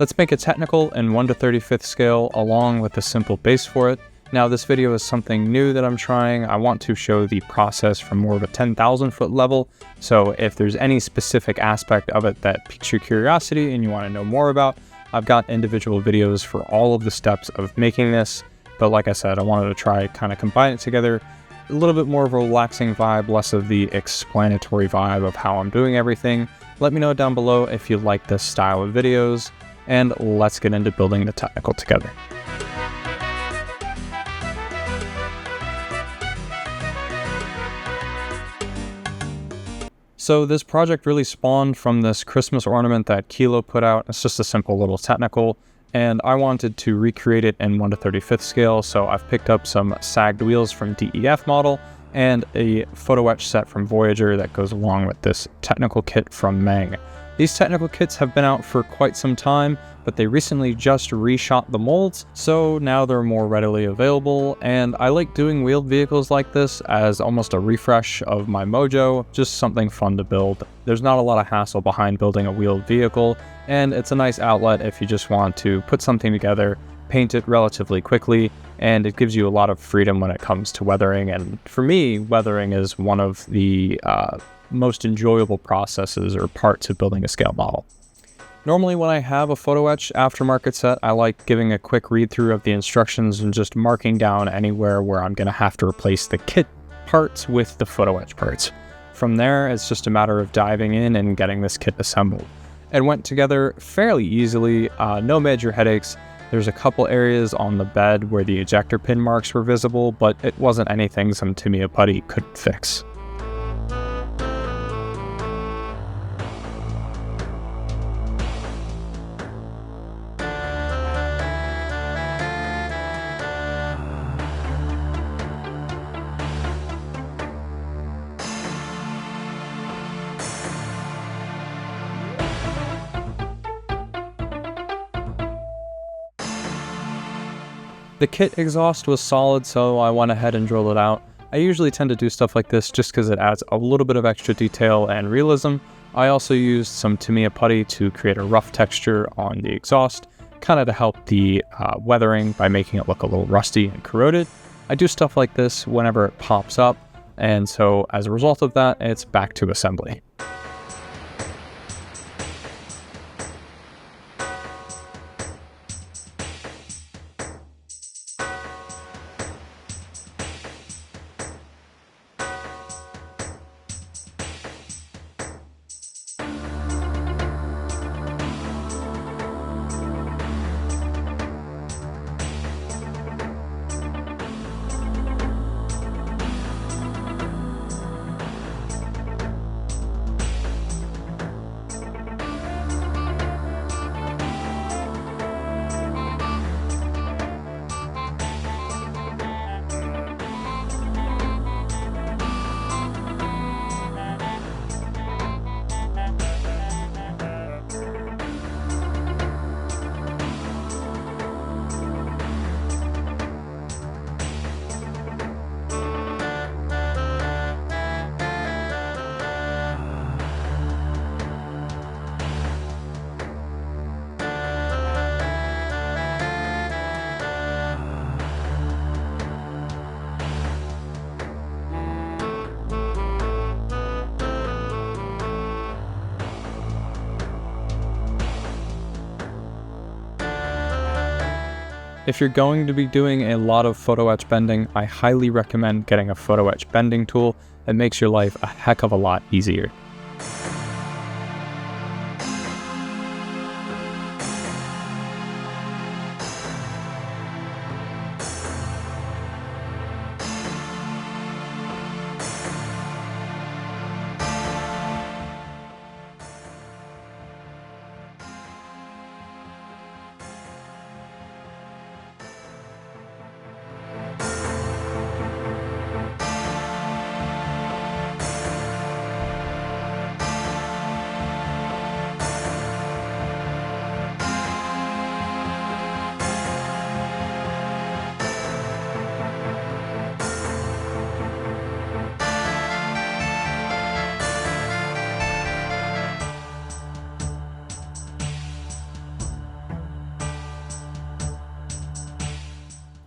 Let's make it technical in 1/35 scale along with a simple base for it. Now this video is something new that I'm trying. I want to show the process from more of a 10,000 foot level. So if there's any specific aspect of it that piques your curiosity and you want to know more about, I've got individual videos for all of the steps of making this. But like I said, I wanted to try kind of combine it together. A little bit more of a relaxing vibe, less of the explanatory vibe of how I'm doing everything. Let me know down below if you like this style of videos, and let's get into building the technical together. So this project really spawned from this Christmas ornament that Kilo put out. It's just a simple little technical, and I wanted to recreate it in 1/35 scale, so I've picked up some sagged wheels from DEF model and a photo etch set from Voyager that goes along with this technical kit from Meng. These technical kits have been out for quite some time, but they recently just reshot the molds, so now they're more readily available, and I like doing wheeled vehicles like this as almost a refresh of my mojo, just something fun to build. There's not a lot of hassle behind building a wheeled vehicle, and it's a nice outlet if you just want to put something together, paint it relatively quickly, and it gives you a lot of freedom when it comes to weathering. And for me, weathering is one of the most enjoyable processes or parts of building a scale model. Normally when I have a photo etch aftermarket set, I like giving a quick read through of the instructions and just marking down anywhere where I'm going to have to replace the kit parts with the photo etch parts. From there, it's just a matter of diving in and getting this kit assembled. It went together fairly easily, no major headaches. There's a couple areas on the bed where the ejector pin marks were visible, but it wasn't anything some Tamiya putty couldn't fix. The kit exhaust was solid, so I went ahead and drilled it out. I usually tend to do stuff like this just because it adds a little bit of extra detail and realism. I also used some Tamiya putty to create a rough texture on the exhaust, kind of to help the weathering by making it look a little rusty and corroded. I do stuff like this whenever it pops up, and so as a result of that, it's back to assembly. If you're going to be doing a lot of photo etch bending, I highly recommend getting a photo etch bending tool. It makes your life a heck of a lot easier.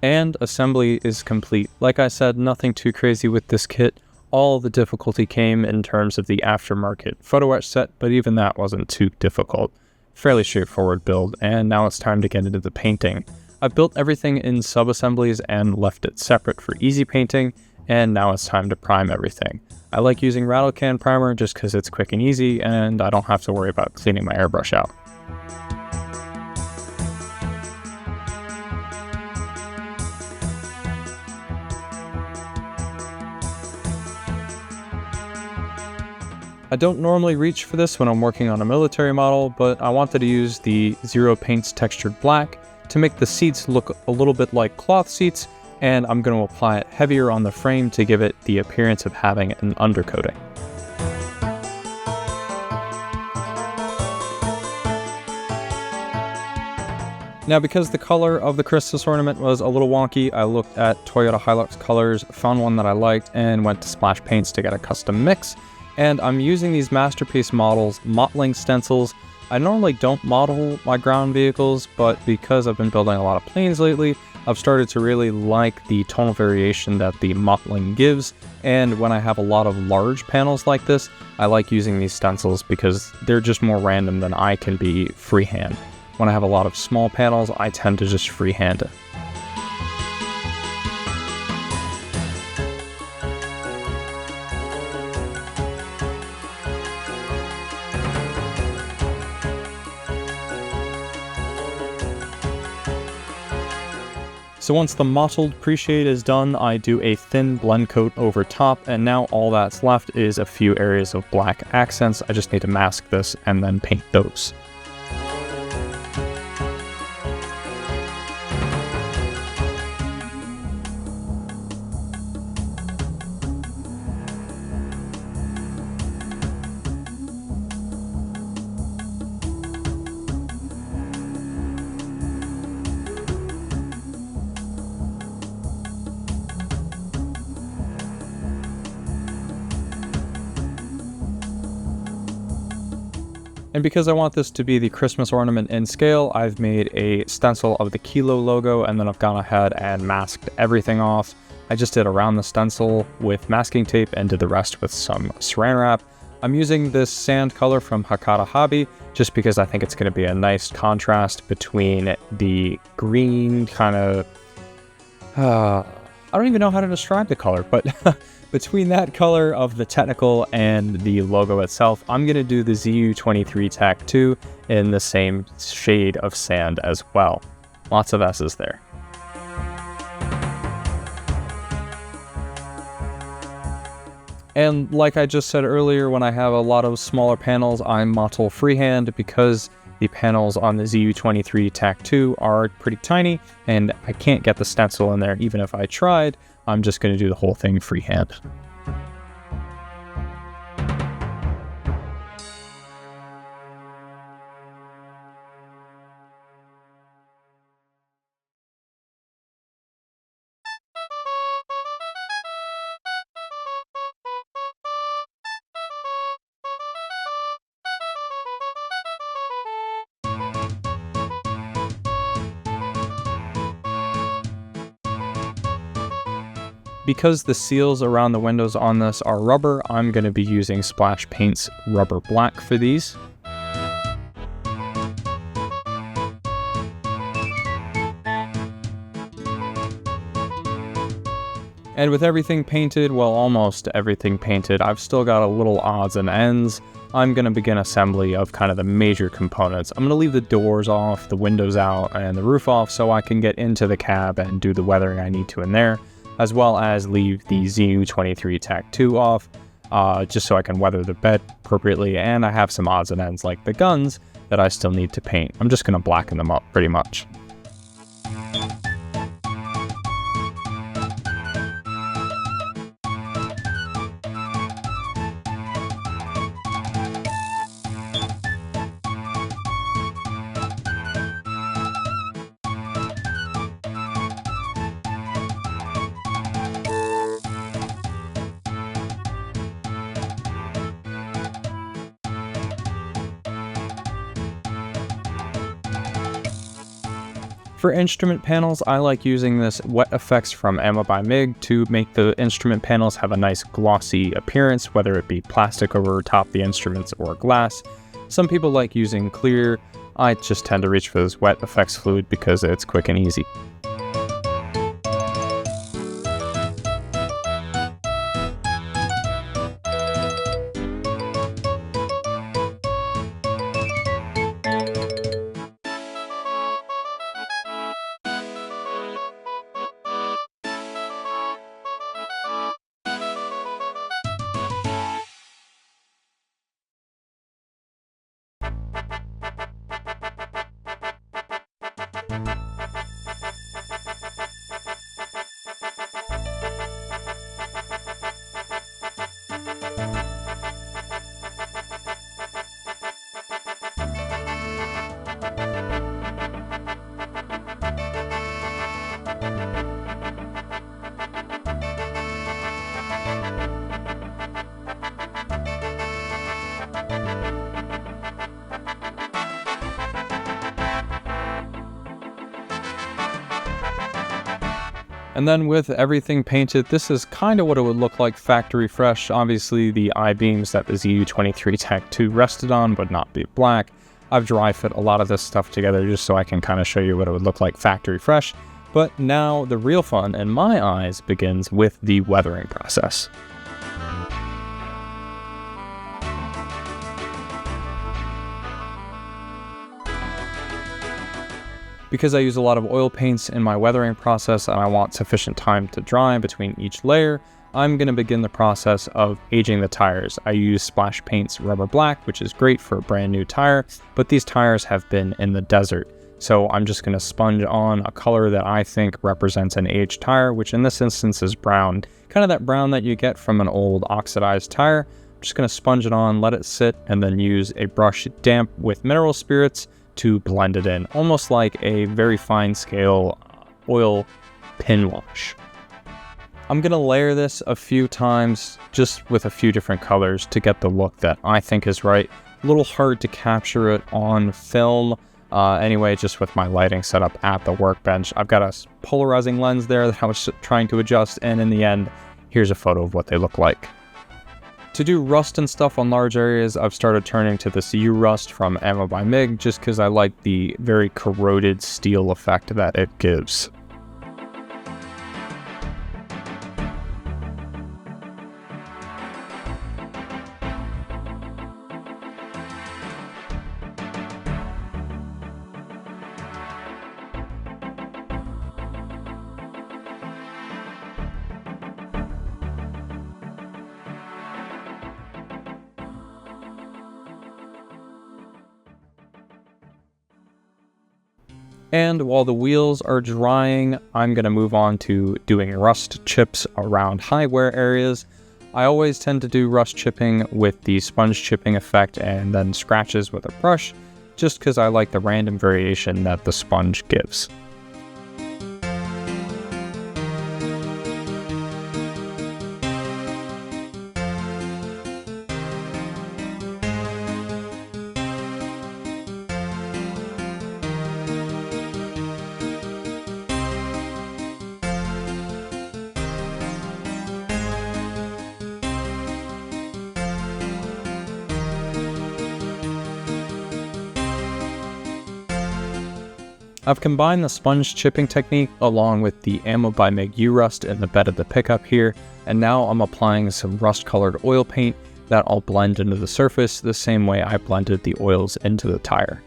And assembly is complete. Like I said, nothing too crazy with this kit. All the difficulty came in terms of the aftermarket photo etch set, but even that wasn't too difficult. Fairly straightforward build, and now it's time to get into the painting. I've built everything in sub-assemblies and left it separate for easy painting, and now it's time to prime everything. I like using rattle can primer just because it's quick and easy, and I don't have to worry about cleaning my airbrush out. I don't normally reach for this when I'm working on a military model, but I wanted to use the Zero Paints Textured Black to make the seats look a little bit like cloth seats, and I'm going to apply it heavier on the frame to give it the appearance of having an undercoating. Now, because the color of the Christmas ornament was a little wonky, I looked at Toyota Hilux colors, found one that I liked, and went to Splash Paints to get a custom mix. And I'm using these Masterpiece Models modeling stencils. I normally don't model my ground vehicles, but because I've been building a lot of planes lately, I've started to really like the tonal variation that the modeling gives. And when I have a lot of large panels like this, I like using these stencils because they're just more random than I can be freehand. When I have a lot of small panels, I tend to just freehand it. So once the mottled pre-shade is done, I do a thin blend coat over top, and now all that's left is a few areas of black accents. I just need to mask this and then paint those. And because I want this to be the Christmas ornament in scale, I've made a stencil of the Kilo logo, and then I've gone ahead and masked everything off. I just did around the stencil with masking tape and did the rest with some saran wrap. I'm using this sand color from Hakata Hobby just because I think it's going to be a nice contrast between the green kind of... I don't even know how to describe the color, but between that color of the technical and the logo itself, I'm going to do the ZU-23-2 in the same shade of sand as well. Lots of S's there. And like I just said earlier, when I have a lot of smaller panels, I mottle freehand because the panels on the ZU-23-2 are pretty tiny, and I can't get the stencil in there even if I tried. I'm just going to do the whole thing freehand. Because the seals around the windows on this are rubber, I'm going to be using Splash Paints Rubber Black for these. And with everything painted, well, almost everything painted, I've still got a little odds and ends. I'm going to begin assembly of kind of the major components. I'm going to leave the doors off, the windows out, and the roof off so I can get into the cab and do the weathering I need to in there, as well as leave the ZU-23-2 off, just so I can weather the bed appropriately, and I have some odds and ends like the guns that I still need to paint. I'm just going to blacken them up pretty much. For instrument panels, I like using this wet effects from Ammo by Mig to make the instrument panels have a nice glossy appearance, whether it be plastic over top the instruments or glass. Some people like using clear. I just tend to reach for this wet effects fluid because it's quick and easy. And then with everything painted, this is kind of what it would look like factory fresh. Obviously the I-beams that the ZU-23-2 rested on would not be black. I've dry fit a lot of this stuff together just so I can kind of show you what it would look like factory fresh. But now the real fun, in my eyes, begins with the weathering process. Because I use a lot of oil paints in my weathering process and I want sufficient time to dry between each layer, I'm going to begin the process of aging the tires. I use Splash Paint's Rubber Black, which is great for a brand new tire, but these tires have been in the desert. So I'm just going to sponge on a color that I think represents an aged tire, which in this instance is brown. Kind of that brown that you get from an old oxidized tire. I'm just going to sponge it on, let it sit, and then use a brush damp with mineral spirits to blend it in, almost like a very fine scale oil pin wash. I'm gonna layer this a few times just with a few different colors to get the look that I think is right. A little hard to capture it on film. Anyway, just with my lighting set up at the workbench. I've got a polarizing lens there that I was trying to adjust, and in the end, here's a photo of what they look like. To do rust and stuff on large areas, I've started turning to this U-Rust from Ammo by Mig just because I like the very corroded steel effect that it gives. And while the wheels are drying, I'm going to move on to doing rust chips around high wear areas. I always tend to do rust chipping with the sponge chipping effect and then scratches with a brush, just because I like the random variation that the sponge gives. I've combined the sponge chipping technique along with the Ammo by Mig U-Rust in the bed of the pickup here, and now I'm applying some rust-colored oil paint that I'll blend into the surface the same way I blended the oils into the tire.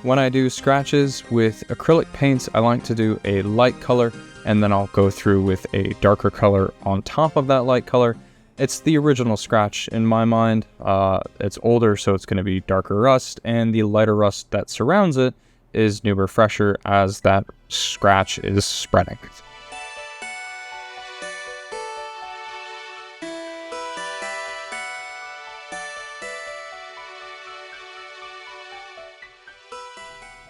When I do scratches with acrylic paints, I like to do a light color, and then I'll go through with a darker color on top of that light color. It's the original scratch in my mind. It's older, so it's going to be darker rust, and the lighter rust that surrounds it is newer, fresher, as that scratch is spreading.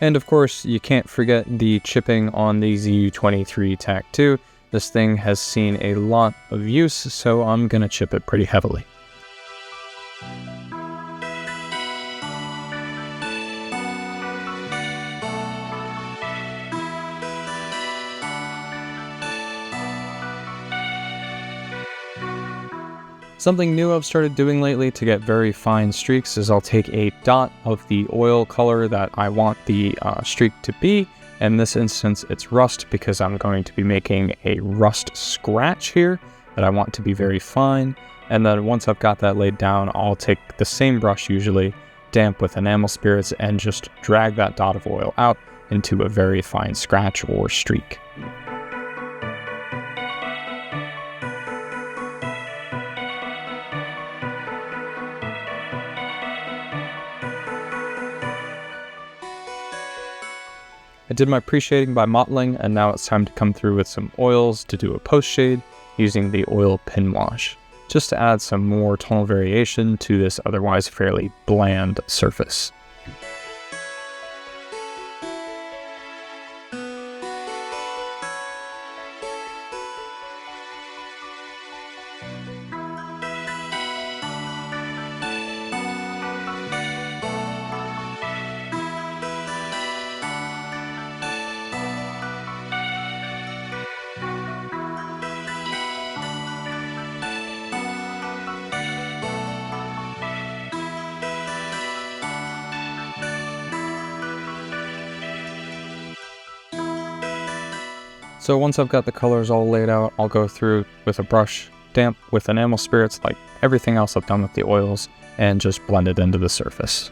And of course, you can't forget the chipping on the ZU-23-2. This thing has seen a lot of use, so I'm gonna chip it pretty heavily. Something new I've started doing lately to get very fine streaks is I'll take a dot of the oil color that I want the streak to be. In this instance, it's rust, because I'm going to be making a rust scratch here that I want to be very fine. And then once I've got that laid down, I'll take the same brush, usually damp with enamel spirits, and just drag that dot of oil out into a very fine scratch or streak. I did my pre-shading by mottling, and now it's time to come through with some oils to do a post-shade using the oil pin wash, just to add some more tonal variation to this otherwise fairly bland surface. So once I've got the colors all laid out, I'll go through with a brush, damp with enamel spirits like everything else I've done with the oils, and just blend it into the surface.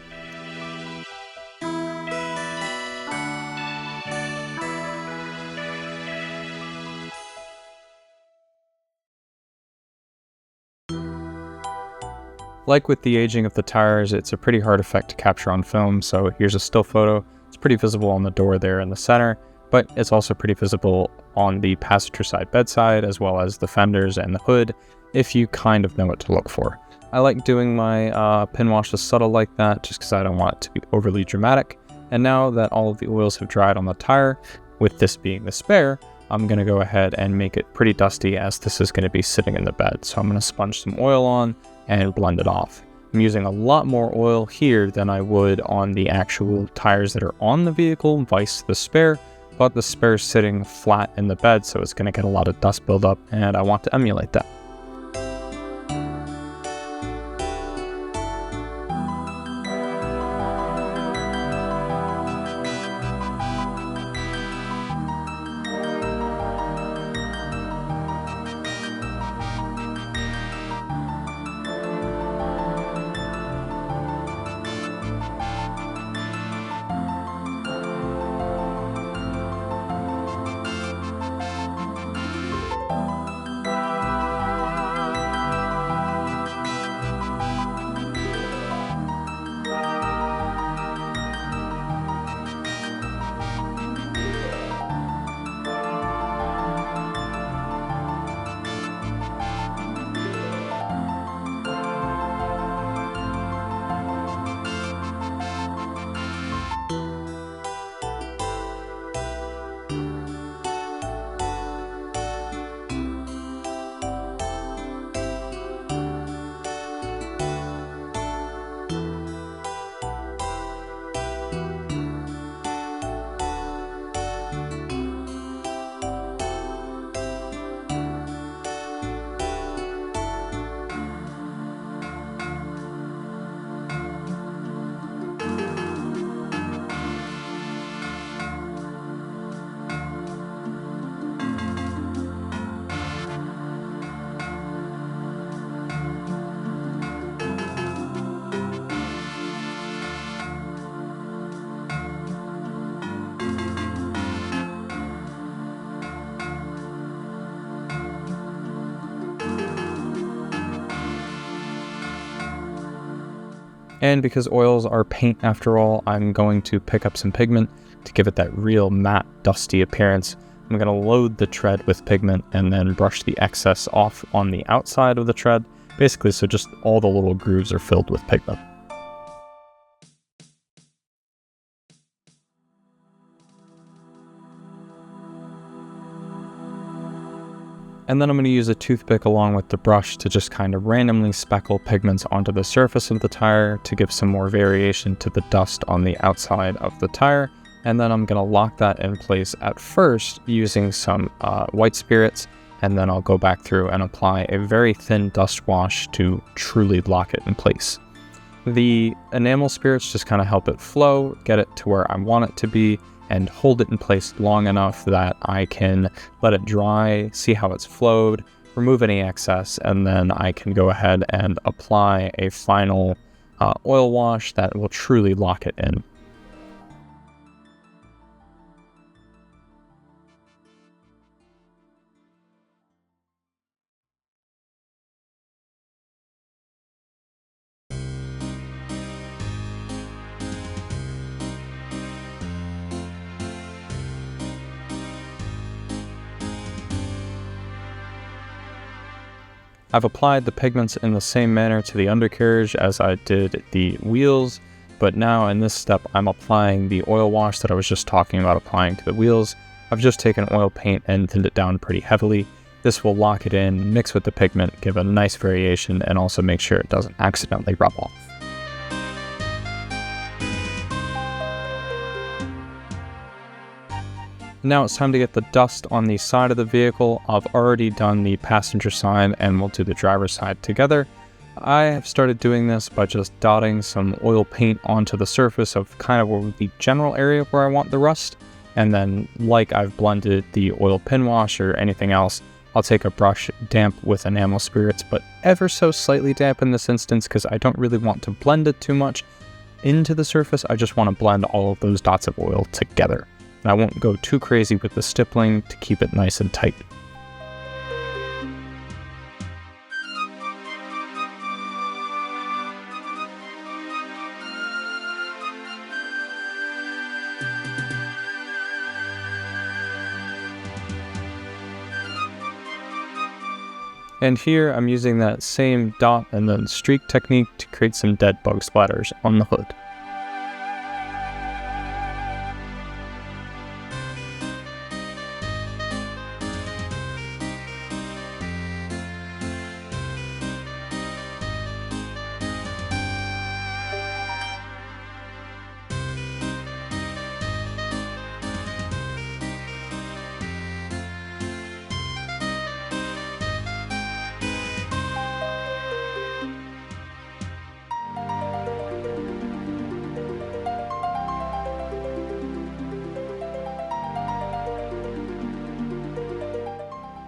Like with the aging of the tires, it's a pretty hard effect to capture on film, so here's a still photo. It's pretty visible on the door there in the center, but it's also pretty visible on the passenger side bedside, as well as the fenders and the hood, if you kind of know what to look for. I like doing my pin wash subtle like that, just because I don't want it to be overly dramatic. And now that all of the oils have dried on the tire, with this being the spare, I'm going to go ahead and make it pretty dusty, as this is going to be sitting in the bed. So I'm going to sponge some oil on and blend it off. I'm using a lot more oil here than I would on the actual tires that are on the vehicle, vice the spare, but the spare's sitting flat in the bed, so it's going to get a lot of dust buildup, and I want to emulate that. And because oils are paint after all, I'm going to pick up some pigment to give it that real matte, dusty appearance. I'm going to load the tread with pigment and then brush the excess off on the outside of the tread, basically so just all the little grooves are filled with pigment. And then I'm going to use a toothpick along with the brush to just kind of randomly speckle pigments onto the surface of the tire to give some more variation to the dust on the outside of the tire. And then I'm going to lock that in place at first using some white spirits, and then I'll go back through and apply a very thin dust wash to truly lock it in place. The enamel spirits just kind of help it flow, get it to where I want it to be, and hold it in place long enough that I can let it dry, see how it's flowed, remove any excess, and then I can go ahead and apply a final oil wash that will truly lock it in. I've applied the pigments in the same manner to the undercarriage as I did the wheels, but now in this step I'm applying the oil wash that I was just talking about applying to the wheels. I've just taken oil paint and thinned it down pretty heavily. This will lock it in, mix with the pigment, give a nice variation, and also make sure it doesn't accidentally rub off. Now it's time to get the dust on the side of the vehicle. I've already done the passenger side and we'll do the driver's side together. I have started doing this by just dotting some oil paint onto the surface of kind of the general area where I want the rust. And then like I've blended the oil pin wash or anything else, I'll take a brush damp with enamel spirits, but ever so slightly damp in this instance because I don't really want to blend it too much into the surface. I just want to blend all of those dots of oil together. And I won't go too crazy with the stippling to keep it nice and tight. And here I'm using that same dot and then streak technique to create some dead bug splatters on the hood.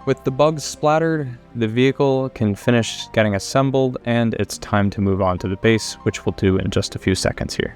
With the bugs splattered, the vehicle can finish getting assembled and it's time to move on to the base, which we'll do in just a few seconds here.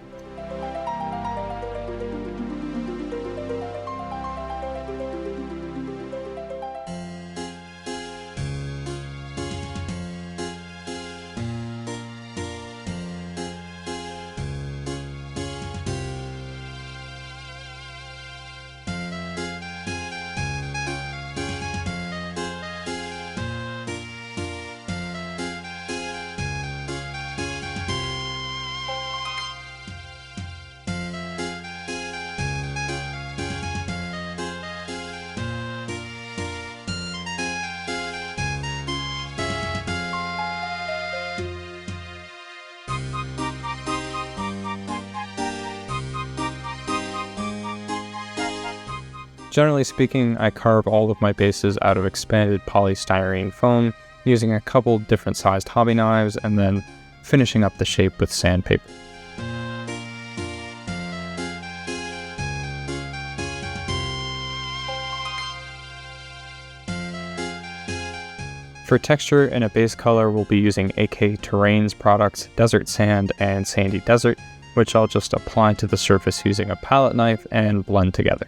Generally speaking, I carve all of my bases out of expanded polystyrene foam using a couple different sized hobby knives and then finishing up the shape with sandpaper. For texture and a base color, we'll be using AK Terrain's products, Desert Sand and Sandy Desert, which I'll just apply to the surface using a palette knife and blend together.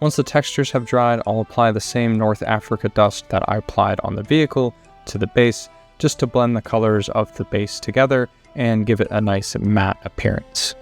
Once the textures have dried, I'll apply the same North Africa dust that I applied on the vehicle to the base, just to blend the colors of the base together and give it a nice matte appearance.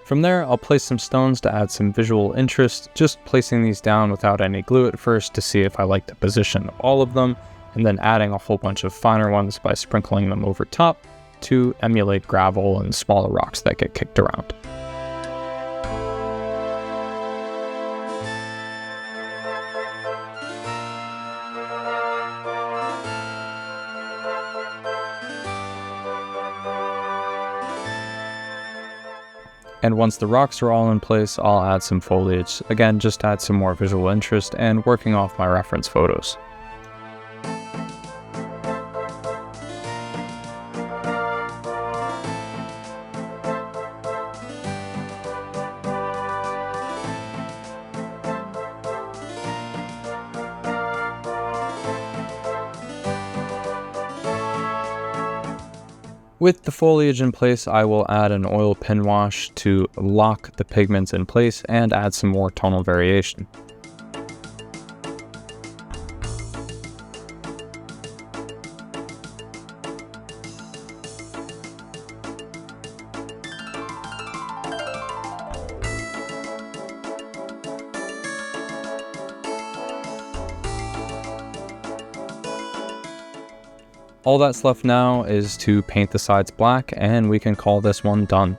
From there, I'll place some stones to add some visual interest, just placing these down without any glue at first to see if I like the position of all of them, and then adding a whole bunch of finer ones by sprinkling them over top to emulate gravel and smaller rocks that get kicked around. And once the rocks are all in place, I'll add some foliage, again just to add some more visual interest and working off my reference photos. With the foliage in place, I will add an oil pin wash to lock the pigments in place and add some more tonal variation. All that's left now is to paint the sides black, and we can call this one done.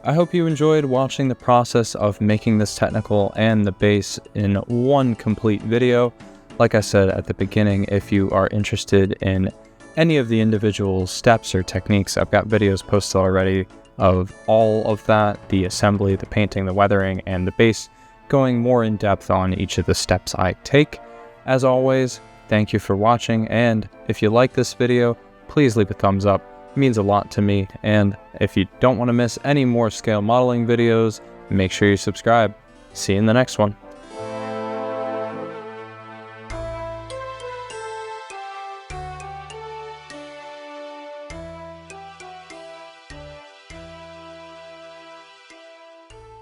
I hope you enjoyed watching the process of making this technical and the base in one complete video. Like I said at the beginning, if you are interested in any of the individual steps or techniques, I've got videos posted already of all of that, the assembly, the painting, the weathering, and the base, going more in depth on each of the steps I take. As always, thank you for watching, and if you like this video, please leave a thumbs up. It means a lot to me, and if you don't want to miss any more scale modeling videos, make sure you subscribe. See you in the next one.